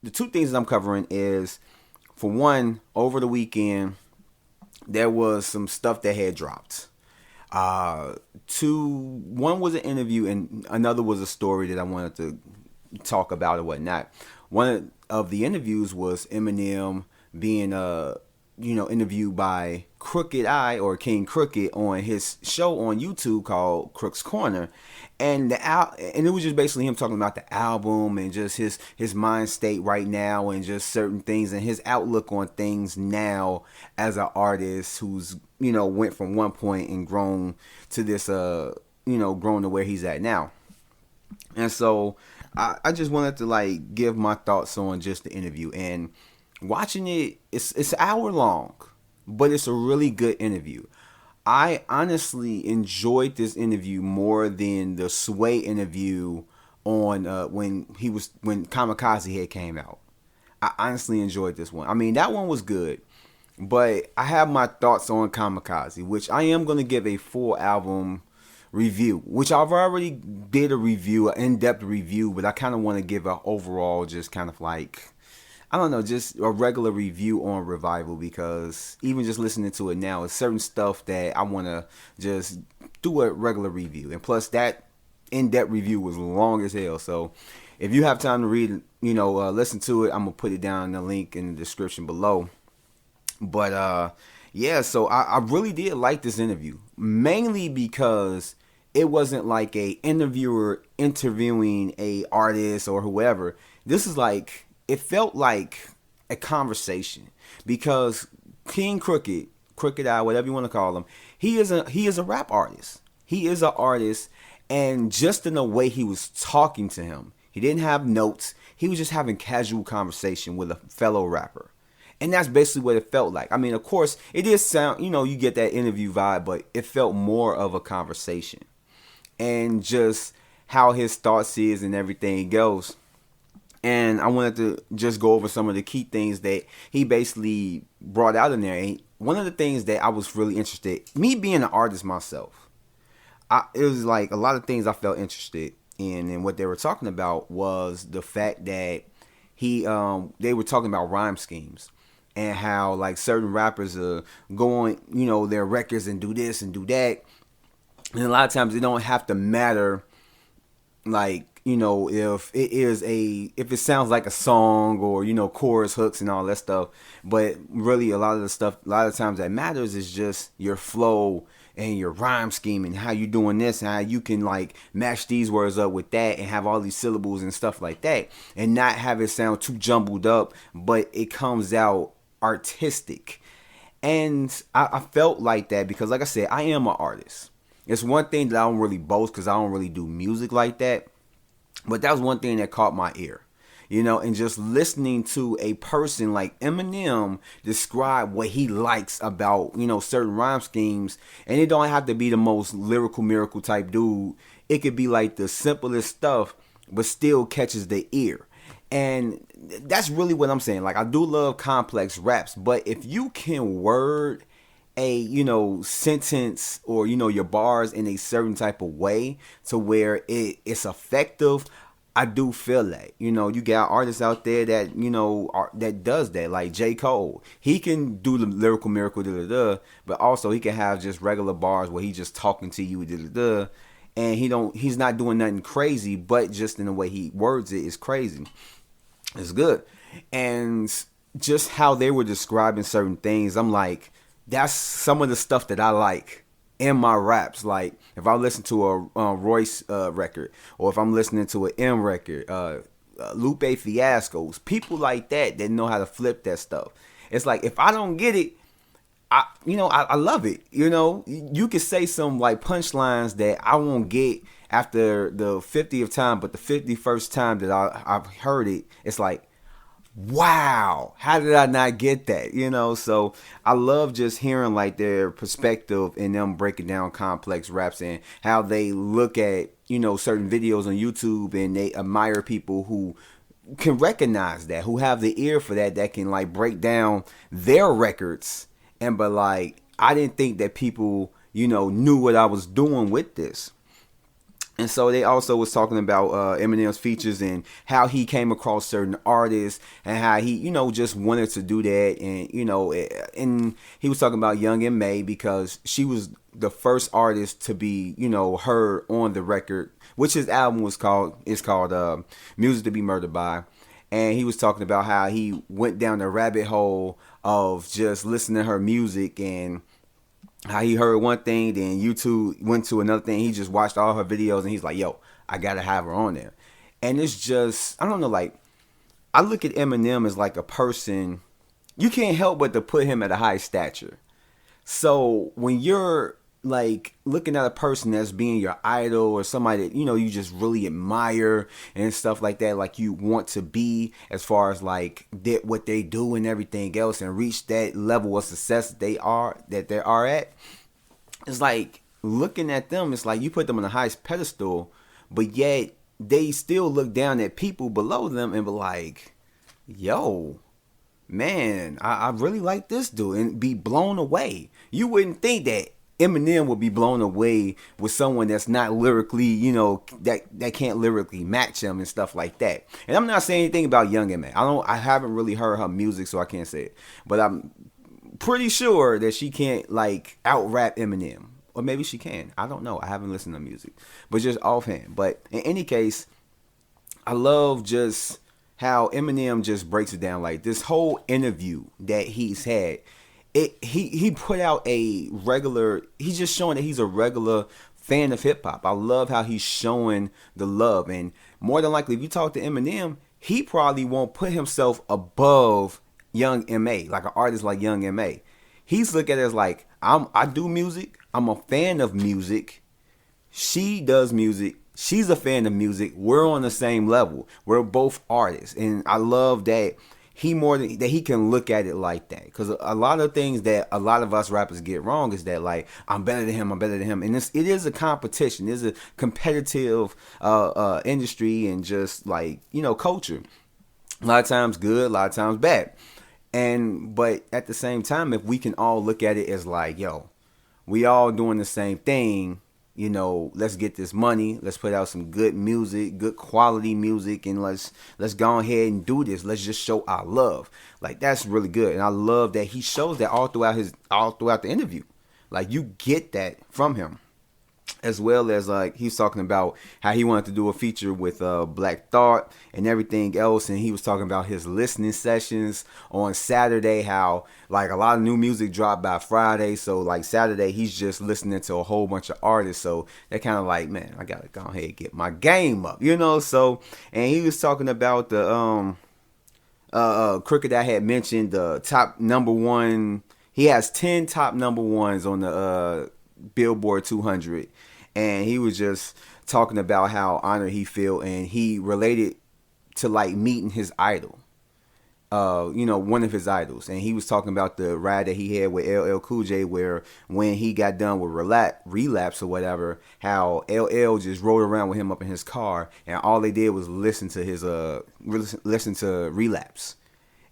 the two things that I'm covering is, for one, over the weekend there was some stuff that had dropped. Uh, two, one was an interview and another was a story that I wanted to talk about or whatnot. One of the interviews was Eminem being interviewed by Crooked Eye or King Crooked on his show on YouTube called Crook's Corner, and and it was just basically him talking about the album and just his mind state right now and just certain things and his outlook on things now as an artist who's went from one point and grown to this grown to where he's at now. And so I just wanted to like give my thoughts on just the interview and watching it. It's an hour long, but it's a really good interview. I honestly enjoyed this interview more than the Sway interview on when Kamikaze had came out. I honestly enjoyed this one. I mean, that one was good, but I have my thoughts on Kamikaze, which I am going to give a full album review, which I've already did a review, an in-depth review, but I kind of want to give an overall, just kind of like, I don't know, just a regular review on Revival, because even just listening to it now, it's certain stuff that I want to just do a regular review. And plus, that in-depth review was long as hell. So if you have time to read, listen to it, I'm going to put it down in the link in the description below. But yeah, so I really did like this interview, mainly because it wasn't like a interviewer interviewing a artist or whoever. This is like, it felt like a conversation, because King Crooked, Crooked Eye, whatever you want to call him, he is a rap artist. He is an artist, and just in the way he was talking to him, he didn't have notes. He was just having casual conversation with a fellow rapper. And that's basically what it felt like. I mean, of course, it did sound, you get that interview vibe, but it felt more of a conversation. And just how his thoughts is and everything goes. And I wanted to just go over some of the key things that he basically brought out in there. And one of the things that I was really interested, me being an artist myself, it was like a lot of things I felt interested in. And what they were talking about was the fact that they were talking about rhyme schemes. And how like certain rappers go on, their records and do this and do that. And a lot of times it don't have to matter, like, if it sounds like a song or, chorus hooks and all that stuff. But really a lot of times that matters is just your flow and your rhyme scheme and how you doing this and how you can like match these words up with that and have all these syllables and stuff like that. And not have it sound too jumbled up, but it comes out artistic. And I felt like that because, like I said, I am an artist. It's one thing that I don't really boast because I don't really do music like that, but that was one thing that caught my ear, and just listening to a person like Eminem describe what he likes about, certain rhyme schemes. And it don't have to be the most lyrical miracle type dude. It could be like the simplest stuff but still catches the ear. And that's really what I'm saying. Like, I do love complex raps, but if you can word a, sentence or, your bars in a certain type of way to where it's effective, I do feel that. You got artists out there that, that does that. Like J. Cole. He can do the lyrical miracle, but also he can have just regular bars where he just talking to you, and he's not doing nothing crazy, but just in the way he words it is crazy. It's good. And just how they were describing certain things, I'm like, that's some of the stuff that I like in my raps. Like, if I listen to a Royce record, or if I'm listening to an M record, Lupe Fiascos, people like that know how to flip that stuff. It's like, if I don't get it, I love it. You could say some like punchlines that I won't get after the 50th time, but the 51st time that I've heard it, it's like, wow, how did I not get that? So I love just hearing like their perspective and them breaking down complex raps and how they look at, certain videos on YouTube and they admire people who can recognize that, who have the ear for that can like break down their records. But like, I didn't think that people, knew what I was doing with this. And so they also was talking about Eminem's features and how he came across certain artists and how he, just wanted to do that. And, and he was talking about Young M.A. because she was the first artist to be, heard on the record, which his album is called Music to Be Murdered By. And he was talking about how he went down the rabbit hole of just listening to her music and how he heard one thing, then YouTube went to another thing. He just watched all her videos and he's like, yo, I gotta have her on there. And it's just, I don't know, like, I look at Eminem as like a person, you can't help but to put him at a high stature. So when you're like looking at a person that's being your idol or somebody that you just really admire and stuff like that, like you want to be as far as like what they do and everything else and reach that level of success that they are at, it's like looking at them, it's like you put them on the highest pedestal, but yet they still look down at people below them and be like, yo, man, I really like this dude, and be blown away. You wouldn't think that Eminem would be blown away with someone that's not lyrically, that can't lyrically match him and stuff like that. And I'm not saying anything about Young M.A. I haven't really heard her music, so I can't say it. But I'm pretty sure that she can't like out rap Eminem. Or maybe she can. I don't know. I haven't listened to music. But just offhand. But in any case, I love just how Eminem just breaks it down. Like this whole interview that he's had, he put out he's just showing that he's a regular fan of hip hop. I love how he's showing the love, and more than likely if you talk to Eminem, he probably won't put himself above Young M.A., like an artist like Young M.A. He's looked at it as like, I do music, I'm a fan of music, she does music, she's a fan of music, we're on the same level, we're both artists. And I love that he can look at it like that, because a lot of things that a lot of us rappers get wrong is that like, I'm better than him, and it is a competition, it's a competitive industry, and just like culture, a lot of times good, a lot of times bad. But at the same time, if we can all look at it as like, yo, we all doing the same thing, let's get this money, let's put out some good music, good quality music, and let's go ahead and do this. Let's just show our love. Like, that's really good. And I love that he shows that all throughout the interview. Like, you get that from him. As well as like he's talking about how he wanted to do a feature with Black Thought and everything else, and he was talking about his listening sessions on Saturday, how like a lot of new music dropped by Friday, so like Saturday he's just listening to a whole bunch of artists, so they're kind of like, man, I gotta go ahead and get my game up, so. And he was talking about the Crooked, I had mentioned the top number one. He has 10 top number ones on the Billboard 200, and he was just talking about how honored he feel, and he related to like meeting his idol, one of his idols. And he was talking about the ride that he had with LL Cool J, where when he got done with Relapse or whatever, how LL just rode around with him up in his car, and all they did was listen to his listen to Relapse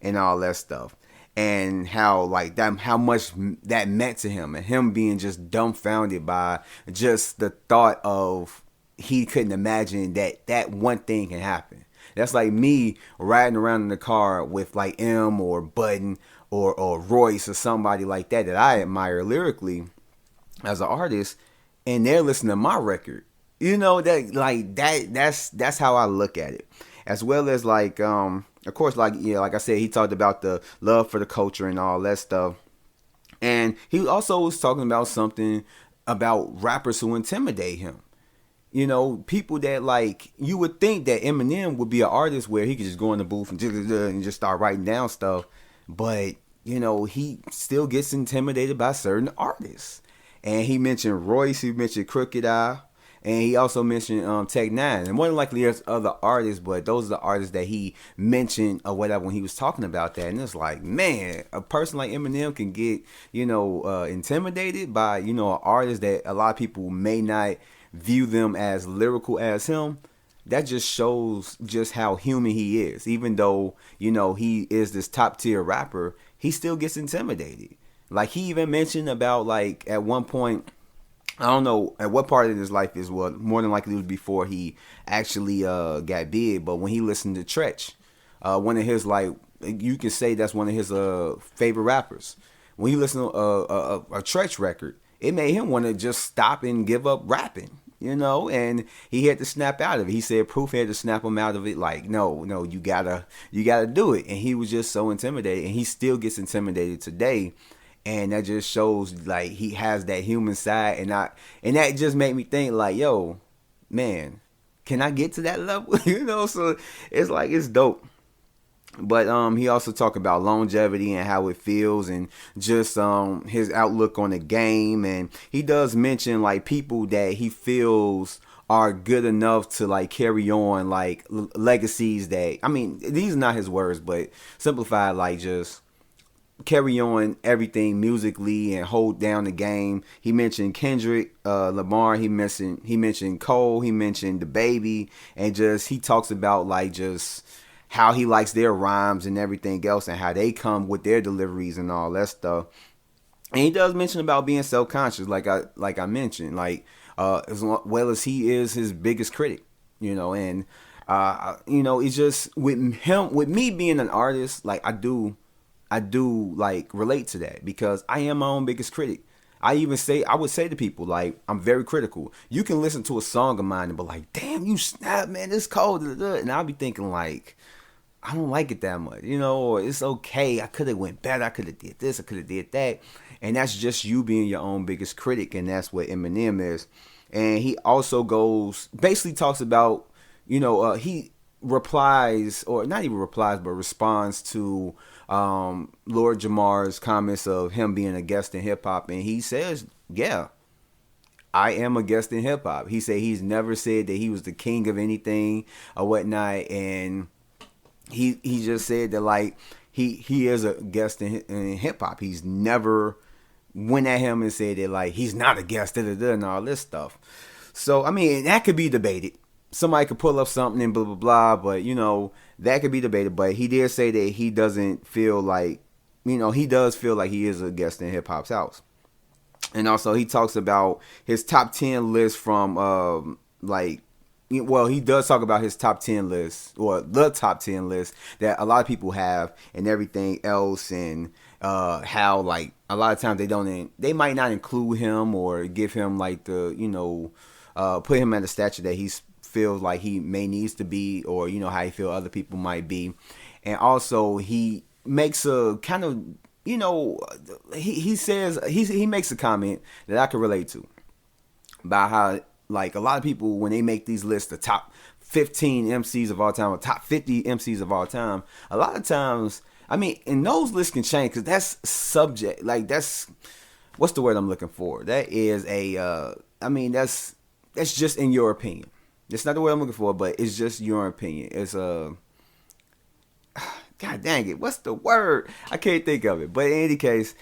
and all that stuff. And how like that, how much that meant to him, and him being just dumbfounded by just the thought of he couldn't imagine that one thing can happen. That's like me riding around in the car with like M or Budden or Royce or somebody like that I admire lyrically as an artist, and they're listening to my record. That like that's how I look at it. As well as like of course, like I said, he talked about the love for the culture and all that stuff. And he also was talking about something about rappers who intimidate him. People that like, you would think that Eminem would be an artist where he could just go in the booth and just start writing down stuff. But, he still gets intimidated by certain artists. And he mentioned Royce, he mentioned Crooked Eye. And he also mentioned Tech Nine. And more than likely there's other artists, but those are the artists that he mentioned or whatever when he was talking about that. And it's like, man, a person like Eminem can get, intimidated by, an artist that a lot of people may not view them as lyrical as him. That just shows just how human he is. Even though, he is this top tier rapper, he still gets intimidated. Like, he even mentioned about, like, at one point, I don't know at what part of his life is what. More than likely it was before he actually got big. But when he listened to Tretch, one of his like you can say that's one of his favorite rappers. When he listened to a Tretch record, it made him want to just stop and give up rapping. You know, and he had to snap out of it. He said Proof had to snap him out of it. Like, no, no, you gotta do it. And he was just so intimidated, and he still gets intimidated today. And that just shows like he has that human side, and that just made me think like, yo, man, can I get to that level? You know, so it's like it's dope. But he also talked about longevity and how it feels, and just his outlook on the game. And he does mention like people that he feels are good enough to like carry on like legacies that, I mean, these are not his words, but simplified, like just carry on everything musically and hold down the game. He mentioned Kendrick Lamar, he mentioned Cole, he mentioned the Baby, and just he talks about like just how he likes their rhymes and everything else, and how they come with their deliveries and all that stuff. And he does mention about being self-conscious, like I mentioned, like as well as he is his biggest critic, you know. And it's just with me being an artist, like I do like relate to that, because I am my own biggest critic. I would say to people, like, I'm very critical. You can listen to a song of mine and be like, damn, you snap, man, this cold. And I'll be thinking like, I don't like it that much, you know, or it's okay. I could have went better. I could have did this. I could have did that. And that's just you being your own biggest critic. And that's what Eminem is. And he also basically talks about, he replies, or not even replies, but responds to Lord Jamar's comments of him being a guest in hip hop. And he says, yeah, I am a guest in hip hop. He said he's never said that he was the king of anything or whatnot. And he just said that like he is a guest in hip hop. He's never went at him and said that like he's not a guest, and all this stuff. So I mean, that could be debated. Somebody could pull up something and blah blah blah, but that could be debated. But he did say that he doesn't feel like, he does feel like he is a guest in hip hop's house. And also he talks about his top 10 list from he does talk about his top 10 list, or the top 10 list that a lot of people have and everything else. And how like a lot of times they might not include him or give him like the, put him at a stature that he feels like he may needs to be, or how he feel other people might be. And also he makes a kind of, he says he makes a comment that I can relate to about how like a lot of people, when they make these lists, the top 15 MCs of all time or top 50 MCs of all time, a lot of times, I mean, and those lists can change because that's subject, like that's, what's the word I'm looking for? That is that's just in your opinion. It's not the word I'm looking for, but it's just your opinion. It's God dang it, what's the word? I can't think of it. But in any case,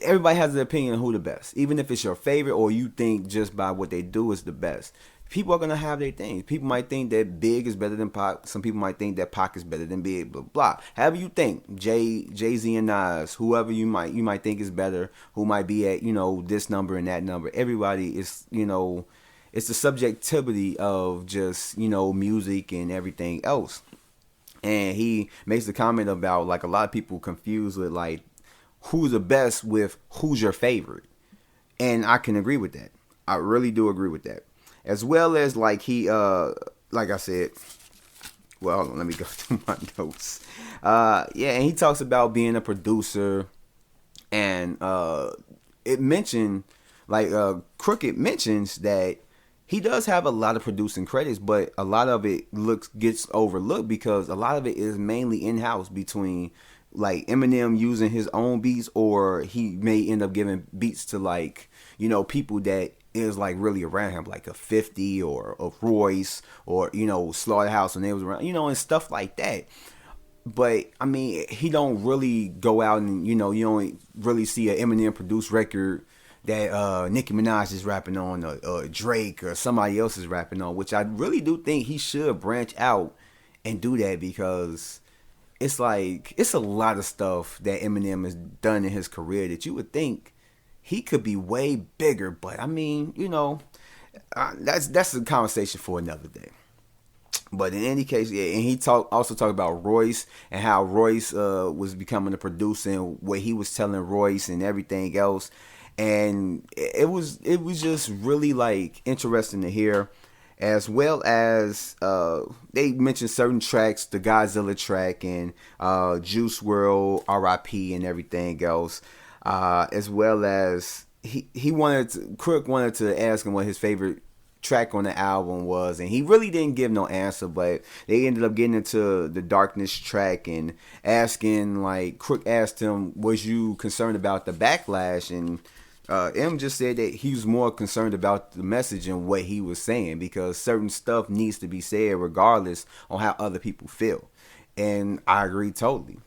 everybody has an opinion on who the best. Even if it's your favorite or you think just by what they do is the best. People are going to have their things. People might think that Big is better than Pac. Some people might think that Pac is better than Big, blah, blah. However you think, Jay-Z and Nas, whoever you might think is better, who might be at, this number and that number. Everybody is, it's the subjectivity of just, music and everything else. And he makes the comment about like a lot of people confused with like who's the best with who's your favorite. And I can agree with that. I really do agree with that. As well as like he, like I said, well, hold on, let me go through my notes. And he talks about being a producer, and it mentioned, like Crooked mentions that he does have a lot of producing credits, but a lot of it gets overlooked because a lot of it is mainly in-house between like Eminem using his own beats, or he may end up giving beats to like, people that is like really around him, like a 50 or a Royce or, Slaughterhouse when they was around, and stuff like that. But I mean, he don't really go out and, you don't really see an Eminem produced record that Nicki Minaj is rapping on, or Drake or somebody else is rapping on, which I really do think he should branch out and do that, because it's like, it's a lot of stuff that Eminem has done in his career that you would think he could be way bigger. But I mean, that's a conversation for another day. But in any case, yeah, and he also talked about Royce and how Royce was becoming a producer and what he was telling Royce and everything else, and it was just really like interesting to hear, as well as they mentioned certain tracks, the Godzilla track and Juice World, R.I.P. and everything else, as well as Crook wanted to ask him what his favorite track on the album was, and he really didn't give no answer, but they ended up getting into the Darkness track and asking, like, Crook asked him, was you concerned about the backlash? And M just said that he was more concerned about the message and what he was saying, because certain stuff needs to be said regardless on how other people feel. And I agree totally.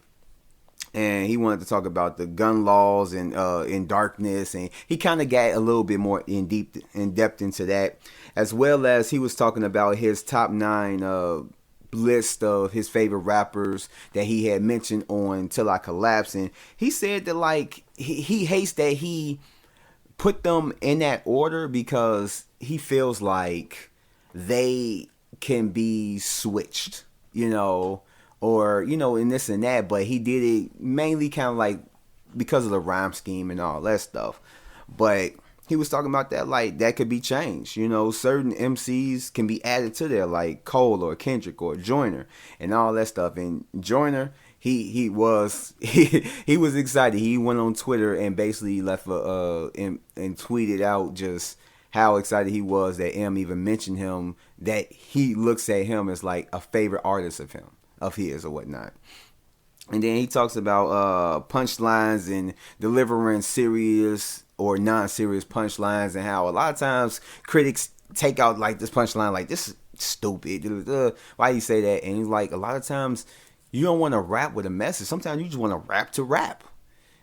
And he wanted to talk about the gun laws and in Darkness, and he kind of got a little bit more in depth into that, as well as he was talking about his top 9 list of his favorite rappers that he had mentioned on Till I Collapse. And he said that, like, he hates that he put them in that order because he feels like they can be switched, or in this and that, but he did it mainly kind of like because of the rhyme scheme and all that stuff. But he was talking about that, like, that could be changed. Certain MCs can be added to there, like Cole or Kendrick or Joyner and all that stuff. And Joyner, he was he was excited. He went on Twitter and basically left and tweeted out just how excited he was that M even mentioned him, that he looks at him as like a favorite artist of his or whatnot. And then he talks about punchlines and delivering serious or non-serious punchlines, and how a lot of times critics take out like this punchline like, this is stupid. Why you say that? And he's like, a lot of times you don't want to rap with a message. Sometimes you just want to rap to rap.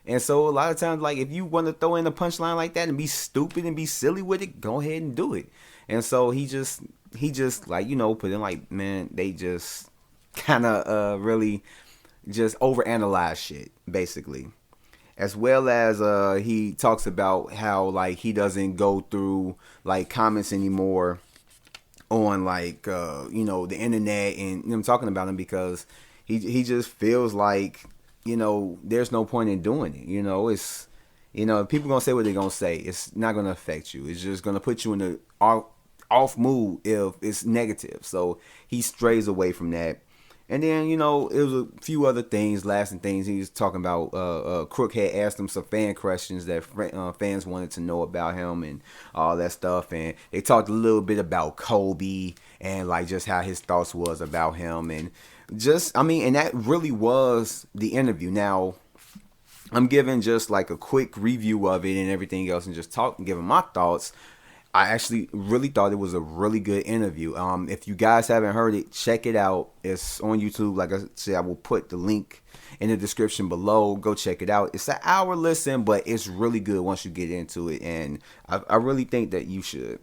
And so a lot of times, like, if you want to throw in a punchline like that and be stupid and be silly with it, go ahead and do it. And so he just like, put in like, man, they just kind of really just overanalyze shit, basically. As well as he talks about how, like, he doesn't go through like comments anymore on like the internet, and I'm talking about him because he just feels like there's no point in doing it. It's people gonna say what they're gonna say. It's not gonna affect you. It's just gonna put you in the off mood if it's negative. So he strays away from that. And then, it was a few other things, lasting things. He was talking about Crook had asked him some fan questions that fans wanted to know about him and all that stuff. And they talked a little bit about Kobe and, like, just how his thoughts was about him. And and that really was the interview. Now, I'm giving just like a quick review of it and everything else and just giving my thoughts. I actually really thought it was a really good interview. If you guys haven't heard it, check it out. It's on YouTube. Like I said, I will put the link in the description below. Go check it out. It's an hour listen, but it's really good once you get into it. And I really think that you should.